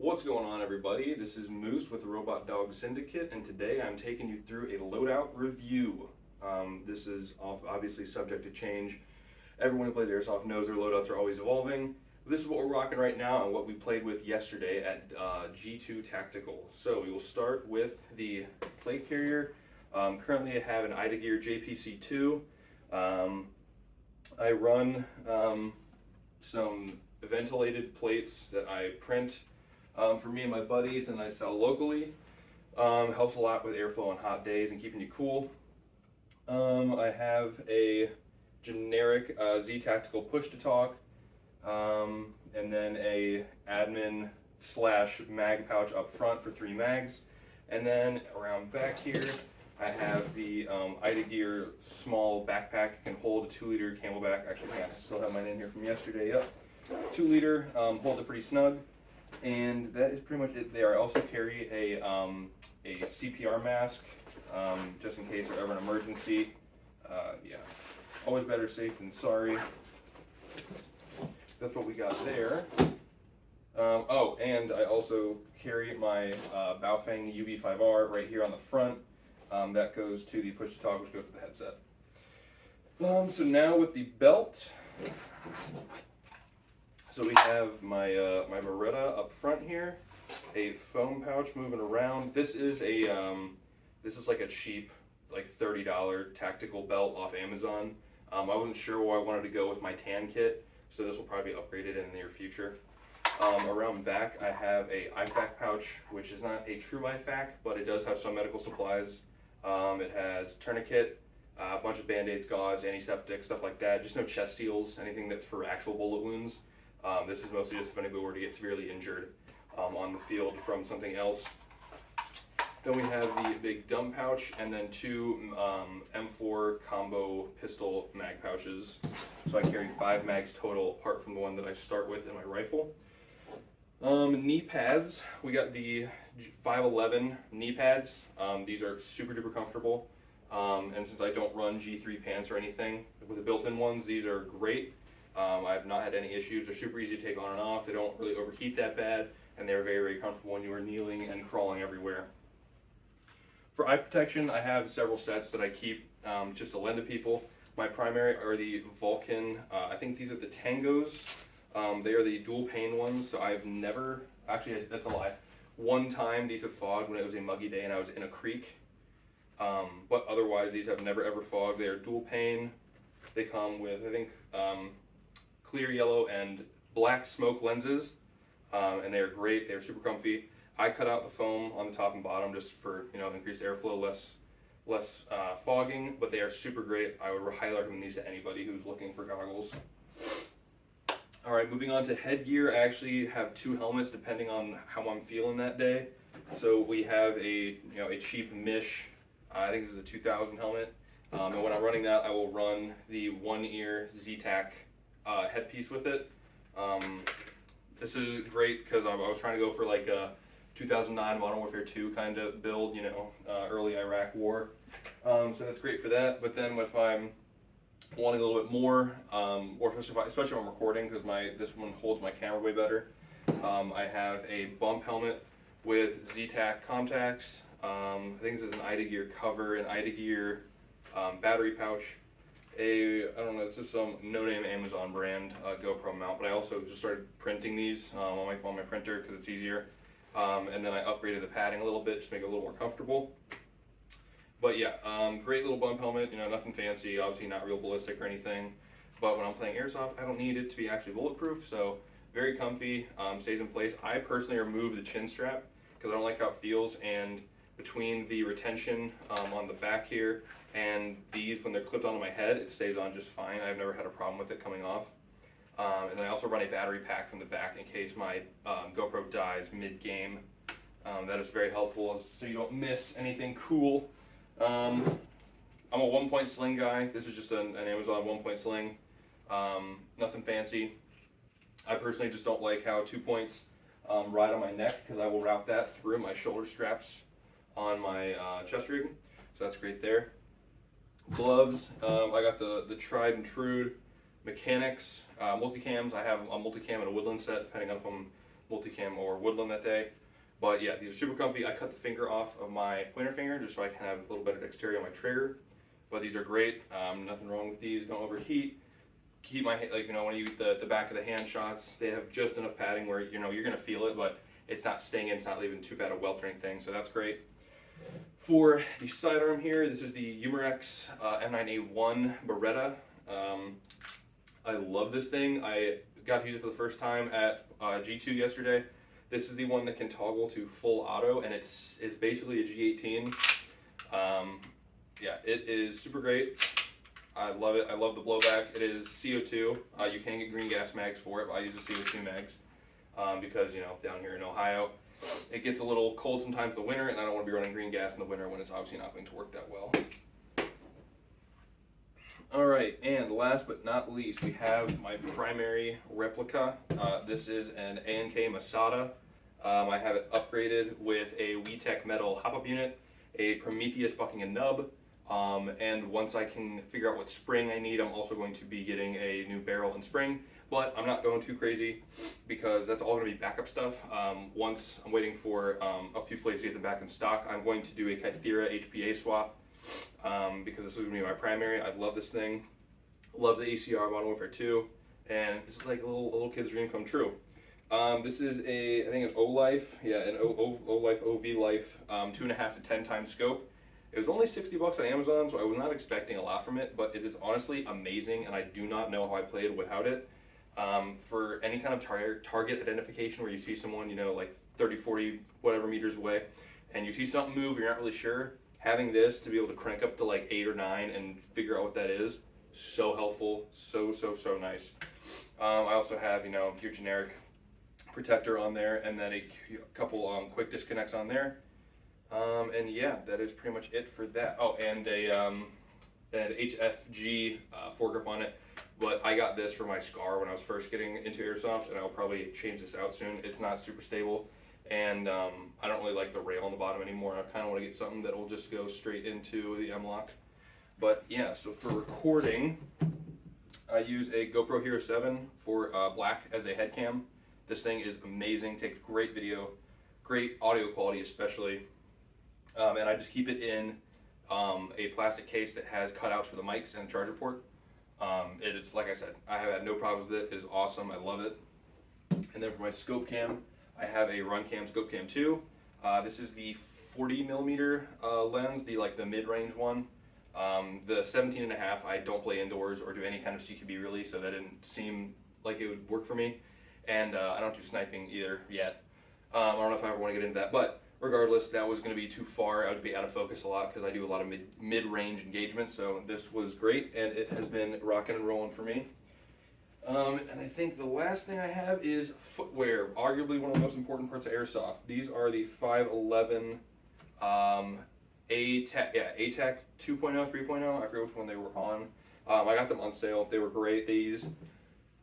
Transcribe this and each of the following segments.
What's going on, everybody? This is Moose with the Robot Dog Syndicate, and today I'm taking you through a loadout review. This is obviously subject to change. Everyone who plays Airsoft knows their loadouts are always evolving. This is what we're rocking right now and what we played with yesterday at G2 Tactical. So we will start with the plate carrier. Currently I have an Ida Gear JPC2. I run some ventilated plates that I print for me and my buddies, and I sell locally. Helps a lot with airflow on hot days and keeping you cool. I have a generic Z Tactical push to talk, and then a admin / mag pouch up front for 3 mags, and then around back here I have the Ida Gear small backpack. It can hold a 2-liter Camelback. Actually, I still have mine in here from yesterday. Yep, 2-liter, holds it pretty snug. And that is pretty much it there. I also carry a CPR mask, just in case there's ever an emergency. Yeah, always better safe than sorry. That's what we got there. Oh, and I also carry my Baofeng UV5R right here on the front. That goes to the push to talk, which goes to the headset. So now with the belt. So we have my my Beretta up front here, a foam pouch moving around. This is like a cheap, like $30 tactical belt off Amazon. I wasn't sure where I wanted to go with my tan kit, so this will probably be upgraded in the near future. Around back I have a IFAK pouch, which is not a true IFAK, but it does have some medical supplies. It has tourniquet, a bunch of band-aids, gauze, antiseptic, stuff like that. Just no chest seals, anything that's for actual bullet wounds. This is mostly just if anybody were to get severely injured on the field from something else. Then we have the big dump pouch, and then 2 M4 combo pistol mag pouches. So I carry 5 mags total, apart from the one that I start with in my rifle. Knee pads. We got the 511 knee pads. These are super duper comfortable. And since I don't run G3 pants or anything with the built-in ones, these are great. I have not had any issues. They're super easy to take on and off. They don't really overheat that bad, and they're very, very comfortable when you are kneeling and crawling everywhere. For eye protection, I have several sets that I keep just to lend to people. My primary are the Vulcan, I think these are the Tangos. They are the dual pane ones, so I've never, actually that's a lie. One time these have fogged when it was a muggy day and I was in a creek. But otherwise these have never ever fogged. They are dual pane. They come with, I think, clear yellow and black smoke lenses, and they are great. They are super comfy. I cut out the foam on the top and bottom just for increased airflow, less fogging, but they are super great. I would highly recommend these to anybody who's looking for goggles. All right, moving on to headgear. I actually have 2 helmets depending on how I'm feeling that day. So we have a cheap Mish. I think this is a 2000 helmet, and when I'm running that, I will run the 1-ear Z-Tac headpiece with it. This is great because I was trying to go for like a 2009 Modern Warfare 2 kind of build, early Iraq war. So that's great for that. But then if I'm wanting a little bit more, or especially when I'm recording, because this one holds my camera way better, I have a bump helmet with Z-Tac contacts. I think this is an Ida Gear cover, an Ida Gear battery pouch. I don't know, this is some no-name Amazon brand GoPro mount, but I also just started printing these on my printer because it's easier. And then I upgraded the padding a little bit just to make it a little more comfortable. But yeah, great little bump helmet, nothing fancy, obviously not real ballistic or anything. But when I'm playing Airsoft, I don't need it to be actually bulletproof, so very comfy, stays in place. I personally remove the chin strap because I don't like how it feels, and between the retention on the back here and these, when they're clipped onto my head, it stays on just fine. I've never had a problem with it coming off. And then I also run a battery pack from the back in case my GoPro dies mid-game. That is very helpful so you don't miss anything cool. I'm a 1-point sling guy. This is just an Amazon 1-point sling. Nothing fancy. I personally just don't like how 2 points ride on my neck because I will route that through my shoulder straps on my chest rig. So that's great there. Gloves, I got the tried and true Mechanics multicams. I have a multicam and a woodland set, depending on if I'm multicam or woodland that day. But yeah, these are super comfy. I cut the finger off of my pointer finger just so I can have a little better dexterity on my trigger. But these are great. Nothing wrong with these. Don't overheat. Keep my, like, you know, when you eat the back of the hand shots, they have just enough padding where, you know, you're going to feel it, but it's not stinging, it's not leaving too bad a welt or anything, so that's great. For the sidearm here, this is the Umarex M9A1 Beretta. I love this thing. I got to use it for the first time at G2 yesterday. This is the one that can toggle to full auto, and it's basically a G18. Yeah, it is super great. I love it. I love the blowback. It is CO2. You can get green gas mags for it, but I use the CO2 mags because, you know, down here in Ohio, it gets a little cold sometimes in the winter, and I don't want to be running green gas in the winter when it's obviously not going to work that well. All right, and last but not least, we have my primary replica. This is an A&K Masada. I have it upgraded with a WeTech metal hop-up unit, a Prometheus bucking and nub, and once I can figure out what spring I need, I'm also going to be getting a new barrel and spring, but I'm not going too crazy because that's all going to be backup stuff. Once I'm waiting for a few places to get them back in stock, I'm going to do a Kythera HPA swap because this is going to be my primary. I love this thing. Love the ACR Modern Warfare 2, and this is like a little kid's dream come true. This is I think an O-Life, yeah, an O-Life, OV-Life 2.5 to 10 times scope. It was only $60 on Amazon, so I was not expecting a lot from it, but it is honestly amazing, and I do not know how I played without it. For any kind of target identification where you see someone, you know, like 30, 40, whatever meters away, and you see something move, you're not really sure, having this to be able to crank up to like 8 or 9 and figure out what that is, so helpful, so nice. I also have, you know, your generic protector on there, and then a couple quick disconnects on there. And yeah, that is pretty much it for that. Oh, and an HFG foregrip on it. But I got this for my SCAR when I was first getting into Airsoft, and I'll probably change this out soon. It's not super stable, and I don't really like the rail on the bottom anymore. I kind of want to get something that will just go straight into the M-LOK. But yeah, so for recording, I use a GoPro Hero 7 for black as a head cam. This thing is amazing, takes great video, great audio quality especially. And I just keep it in a plastic case that has cutouts for the mics and the charger port. It is, like I said, I have had no problems with it. It is awesome. I love it. And then for my scope cam, I have a Runcam Scope Cam 2. This is the 40mm lens, the mid-range one. The 17.5, I don't play indoors or do any kind of CQB really, so that didn't seem like it would work for me. And I don't do sniping either yet. I don't know if I ever want to get into that, but regardless, that was going to be too far. I would be out of focus a lot because I do a lot of mid-range engagements, so this was great, and it has been rocking and rolling for me. And I think the last thing I have is footwear, arguably one of the most important parts of Airsoft. These are the 511 ATAC 2.0, 3.0, I forget which one they were on. I got them on sale. They were great. These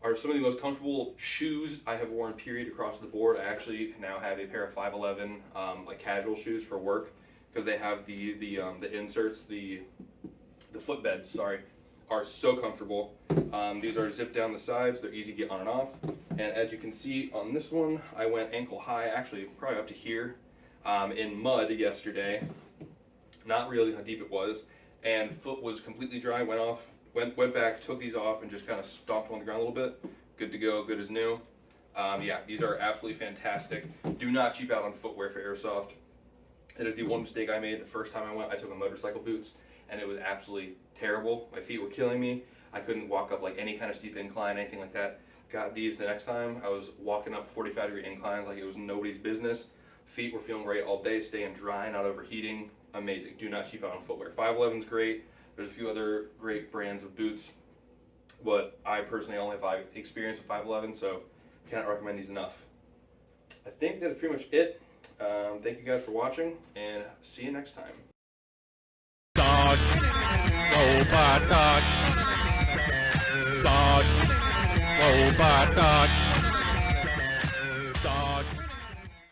are some of the most comfortable shoes I have worn, period, across the board. I actually now have a pair of 511 like casual shoes for work because they have the inserts, the footbeds, sorry, are so comfortable. These are zipped down the sides. They're easy to get on and off. And as you can see on this one, I went ankle high, actually probably up to here, in mud yesterday. Not really how deep it was, and foot was completely dry. Went back, took these off, and just kind of stomped on the ground a little bit. Good to go, good as new. Yeah, these are absolutely fantastic. Do not cheap out on footwear for Airsoft. It is the one mistake I made the first time I went. I took motorcycle boots, and it was absolutely terrible. My feet were killing me. I couldn't walk up like any kind of steep incline, anything like that. Got these the next time. I was walking up 45-degree inclines like it was nobody's business. Feet were feeling great all day, staying dry, not overheating. Amazing. Do not cheap out on footwear. 511's great. There's a few other great brands of boots, but I personally only have experience with 511, so can't recommend these enough. I think that's pretty much it. Thank you guys for watching, and see you next time. Dog. Robot dog. Dog. Robot dog.